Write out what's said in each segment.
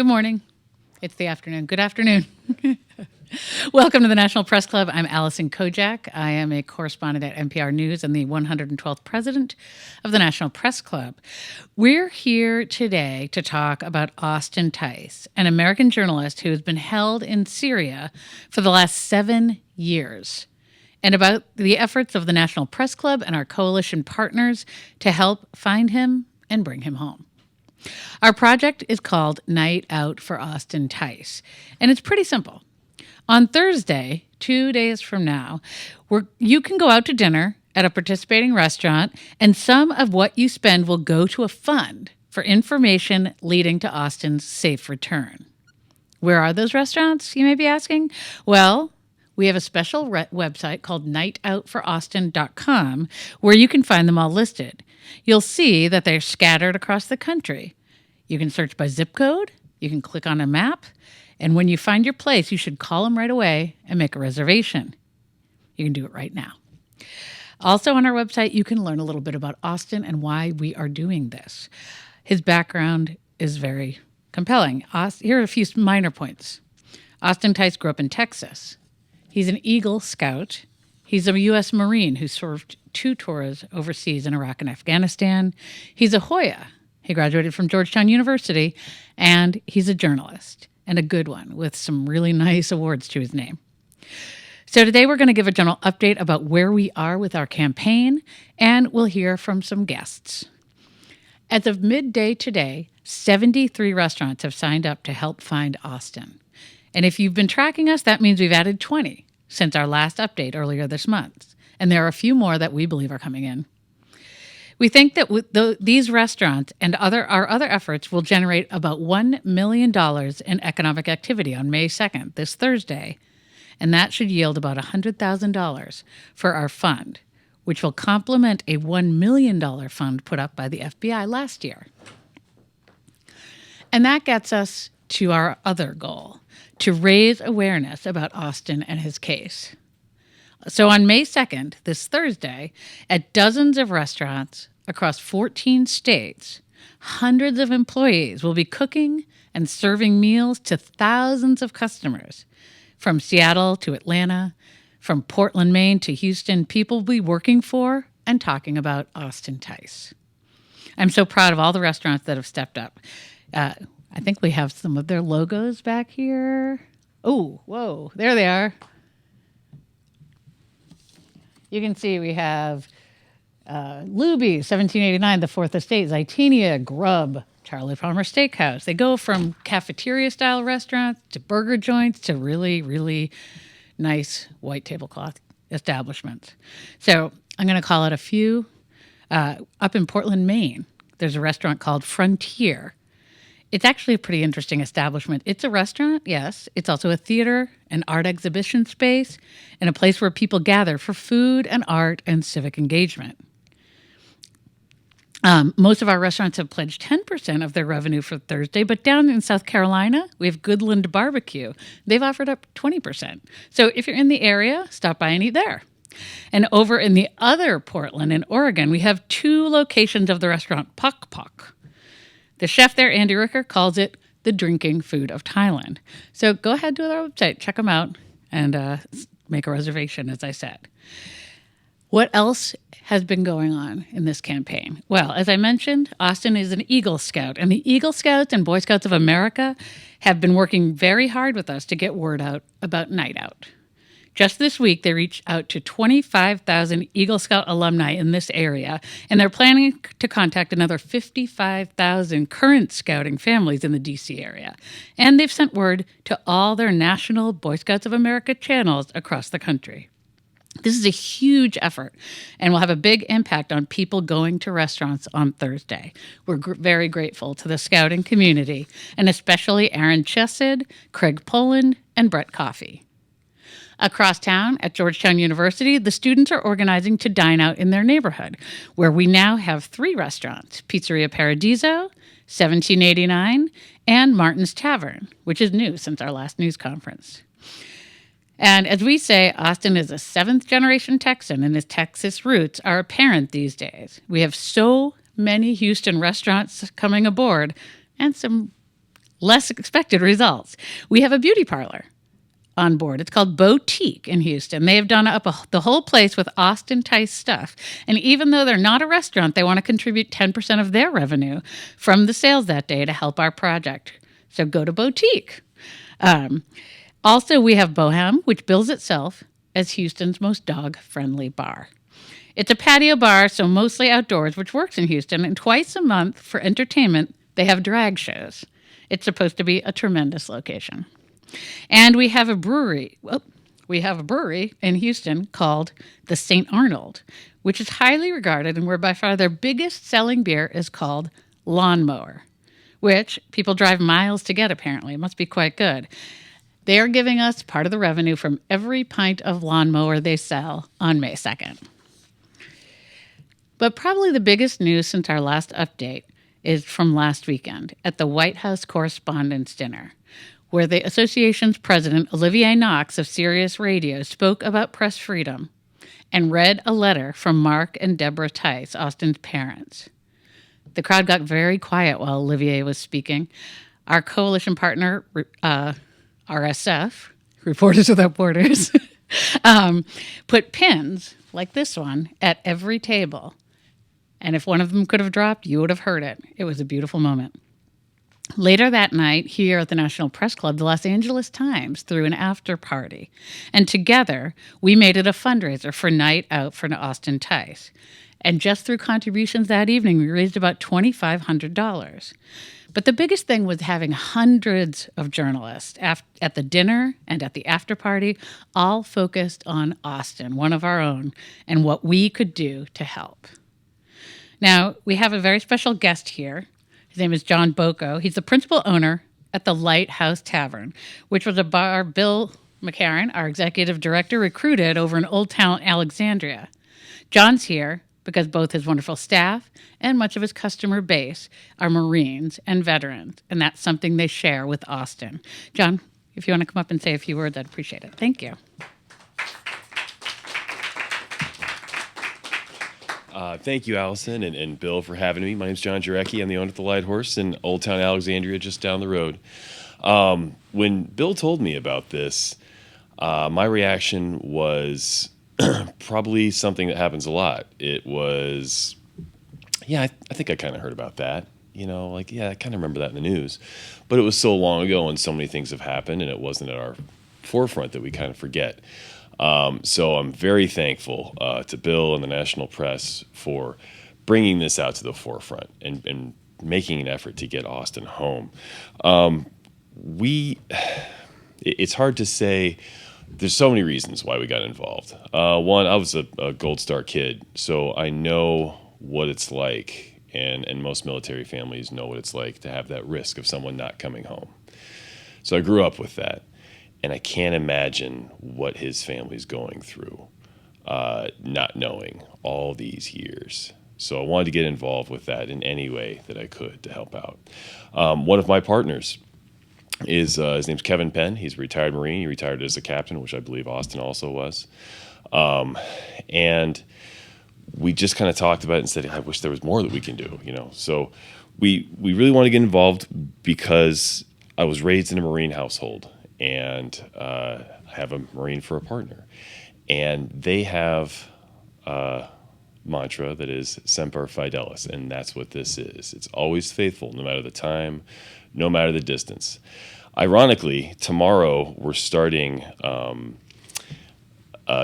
Good morning. It's the afternoon. Good afternoon. Welcome to the National Press Club. I'm Allison Kojak. I am a correspondent at NPR News and the 112th president of the National Press Club. We're here today to talk about Austin TICE, an American journalist who has been held in Syria for the last 7 years, and about the efforts of the National Press Club and our coalition partners to help find him and bring him home. Our project is called Night Out for Austin TICE, and it's pretty simple. On Thursday, 2 days from now, you can go out to dinner at a participating restaurant, and some of what you spend will go to a fund for information leading to Austin's safe return. Where are those restaurants, you may be asking? Well, we have a special website called nightoutforaustin.com where you can find them all listed. You'll see that they're scattered across the country. You can search by zip code, you can click on a map, and when you find your place, you should call them right away and make a reservation. You can do it right now. Also on our website, you can learn a little bit about Austin and why we are doing this. His background is very compelling. Here are a few minor points. Austin TICE grew up in Texas. He's an Eagle Scout. He's a U.S. Marine who served 2 tours overseas in Iraq and Afghanistan. He's a Hoya. He graduated from Georgetown University, and he's a journalist, and a good one, with some really nice awards to his name. So today we're going to give a general update about where we are with our campaign, and we'll hear from some guests. As of midday today, 73 restaurants have signed up to help find Austin. And if you've been tracking us, that means we've added 20 since our last update earlier this month. And there are a few more that we believe are coming in. We think that these restaurants and our other efforts will generate about $1 million in economic activity on May 2nd, this Thursday. And that should yield about $100,000 for our fund, which will complement a $1 million fund put up by the FBI last year. And that gets us to our other goal, to raise awareness about Austin and his case. So on May 2nd, this Thursday, at dozens of restaurants across 14 states, hundreds of employees will be cooking and serving meals to thousands of customers. From Seattle to Atlanta, from Portland, Maine to Houston, people will be working for and talking about Austin TICE. I'm so proud of all the restaurants that have stepped up. I think we have some of their logos back here. Oh, whoa, there they are. You can see we have Luby, 1789, The Fourth Estate, Zytenia, Grub, Charlie Palmer Steakhouse. They go from cafeteria-style restaurants to burger joints to really, really nice white tablecloth establishments. So I'm going to call out a few. Up in Portland, Maine, there's a restaurant called Frontier. It's actually a pretty interesting establishment. It's a restaurant, yes. It's also a theater, an art exhibition space, and a place where people gather for food and art and civic engagement. Most of our restaurants have pledged 10% of their revenue for Thursday, but down in South Carolina, we have Goodland Barbecue. They've offered up 20%. So if you're in the area, stop by and eat there. And over in the other Portland in Oregon, we have 2 locations of the restaurant Pok Pok. The chef there, Andy Ricker, calls it the drinking food of Thailand. So go ahead to our website, check them out, and make a reservation, as I said. What else has been going on in this campaign? Well, as I mentioned, Austin is an Eagle Scout, and the Eagle Scouts and Boy Scouts of America have been working very hard with us to get word out about Night Out. Just this week, they reached out to 25,000 Eagle Scout alumni in this area, and they're planning to contact another 55,000 current scouting families in the D.C. area. And they've sent word to all their national Boy Scouts of America channels across the country. This is a huge effort and will have a big impact on people going to restaurants on Thursday. We're very grateful to the scouting community, and especially Aaron Chesed, Craig Poland, and Brett Coffey. Across town at Georgetown University, the students are organizing to dine out in their neighborhood, where we now have 3 restaurants, Pizzeria Paradiso, 1789, and Martin's Tavern, which is new since our last news conference. And as we say, Austin is a 7th-generation Texan, and his Texas roots are apparent these days. We have so many Houston restaurants coming aboard, and some less expected results. We have a beauty parlor on board. It's called Boutique in Houston. They have done up the whole place with Austin TICE stuff. And even though they're not a restaurant, they want to contribute 10% of their revenue from the sales that day to help our project. So go to Boutique. Also, we have Bohem, which bills itself as Houston's most dog-friendly bar. It's a patio bar, so mostly outdoors, which works in Houston. And twice a month for entertainment, they have drag shows. It's supposed to be a tremendous location. And we have a brewery. Well, we have a brewery in Houston called the St. Arnold, which is highly regarded and where by far their biggest selling beer is called Lawnmower, which people drive miles to get, apparently. It must be quite good. They are giving us part of the revenue from every pint of Lawnmower they sell on May 2nd. But probably the biggest news since our last update is from last weekend at the White House Correspondents' Dinner, where the association's president, Olivier Knox of Sirius Radio, spoke about press freedom and read a letter from Mark and Deborah Tice, Austin's parents. The crowd got very quiet while Olivier was speaking. Our coalition partner, RSF, Reporters Without Borders, put pins like this one at every table. And if one of them could have dropped, you would have heard it. It was a beautiful moment. Later that night, here at the National Press Club, the Los Angeles Times threw an after party. And together, we made it a fundraiser for Night Out for Austin TICE. And just through contributions that evening, we raised about $2,500. But the biggest thing was having hundreds of journalists at the dinner and at the after party, all focused on Austin, one of our own, and what we could do to help. Now, we have a very special guest here. His name is John Bocco. He's the principal owner at the Lighthouse Tavern, which was a bar Bill McCarran, our executive director, recruited over in Old Town Alexandria. John's here because both his wonderful staff and much of his customer base are Marines and veterans, and that's something they share with Austin. John, if you want to come up and say a few words, I'd appreciate it. Thank you. Thank you, Allison and Bill, for having me. My name's John Jarecki. I'm the owner of the Light Horse in Old Town Alexandria, just down the road. When Bill told me about this, my reaction was probably something that happens a lot. It was, I think I kind of heard about that. I kind of remember that in the news. But it was so long ago and so many things have happened, and it wasn't at our forefront that we kind of forget. So I'm very thankful to Bill and the national press for bringing this out to the forefront and making an effort to get Austin home. It's hard to say. There's so many reasons why we got involved. One, I was a Gold Star kid, so I know what it's like, and most military families know what it's like to have that risk of someone not coming home. So I grew up with that. And I can't imagine what his family's going through, not knowing all these years. So I wanted to get involved with that in any way that I could to help out. One of my partners is, his name's Kevin Penn. He's a retired Marine. He retired as a captain, which I believe Austin also was. And we just kind of talked about it and said, I wish there was more that we can do, So we really want to get involved because I was raised in a Marine household. And I have a Marine for a partner. And they have a mantra that is Semper Fidelis, and that's what this is. It's always faithful, no matter the time, no matter the distance. Ironically, tomorrow we're starting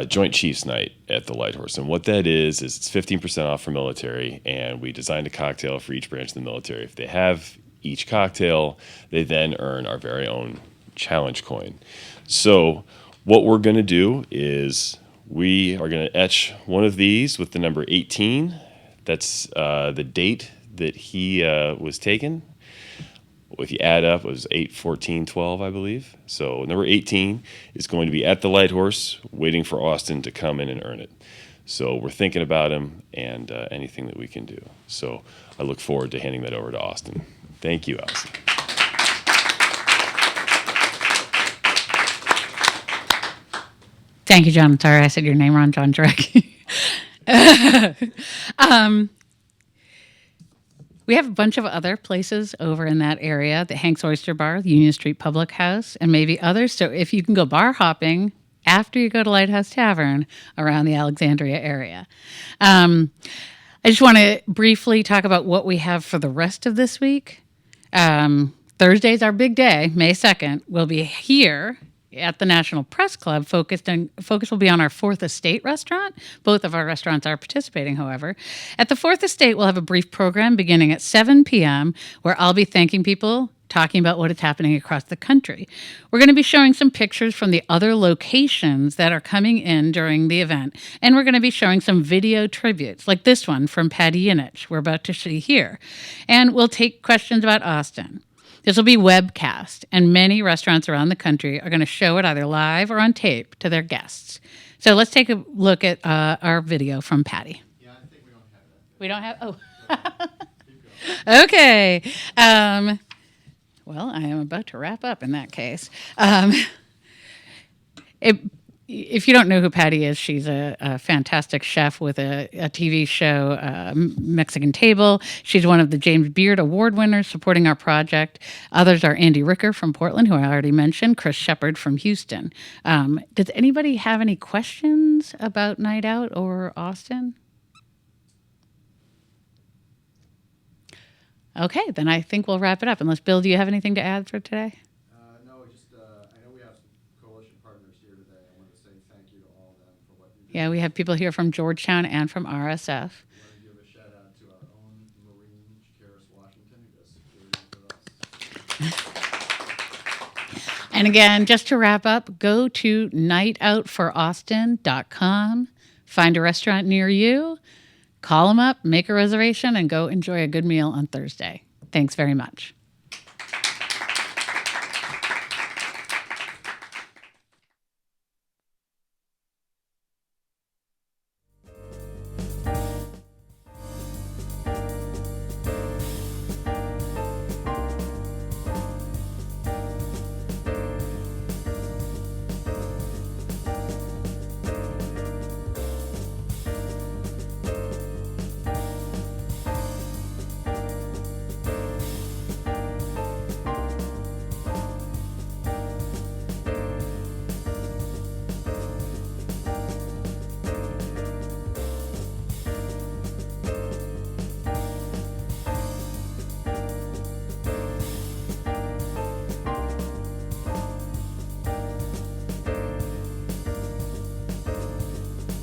Joint Chiefs Night at the Light Horse. And what that is it's 15% off for military, and we designed a cocktail for each branch of the military. If they have each cocktail, they then earn our very own challenge coin. So what we're going to do is we are going to etch one of these with the number 18. That's the date that he was taken. If you add up, it was 8/14/12, I believe. So number 18 is going to be at the Light Horse, waiting for Austin to come in and earn it. So we're thinking about him and anything that we can do. So I look forward to handing that over to Austin. Thank you, Allison. Thank you, John. Sorry, I said your name wrong, John Jarecki. We have a bunch of other places over in that area, the Hank's Oyster Bar, the Union Street Public House, and maybe others. So if you can go bar hopping after you go to Lighthouse Tavern around the Alexandria area. I just want to briefly talk about what we have for the rest of this week. Thursday's our big day, May 2nd. We'll be here at the National Press Club. Focus will be on our Fourth Estate restaurant. Both of our restaurants are participating, however. At the Fourth Estate, we'll have a brief program beginning at 7 p.m. where I'll be thanking people, talking about what is happening across the country. We're going to be showing some pictures from the other locations that are coming in during the event, and we're going to be showing some video tributes, like this one from Patty Yinich we're about to see here. And we'll take questions about Austin. This will be webcast, and many restaurants around the country are going to show it either live or on tape to their guests. So let's take a look at our video from Patty. Yeah, I think we don't have that. We don't have? Oh. Okay. Well, I am about to wrap up in that case. If you don't know who Patty is, she's a fantastic chef with a TV show, Mexican Table. She's one of the James Beard Award winners supporting our project. Others are Andy Ricker from Portland, who I already mentioned, Chris Shepard from Houston. Does anybody have any questions about Night Out or Austin? Okay, then I think we'll wrap it up. Unless, Bill, do you have anything to add for today? No, just I know we have some coalition partners here today. I want to say thank you to all of them for what you do. Yeah, we have people here from Georgetown and from RSF. I want to give a shout out to our own Marine, Charis Washington, who does security for us. And again, just to wrap up, go to nightoutfораustin.com, find a restaurant near you, call them up, make a reservation, and go enjoy a good meal on Thursday. Thanks very much.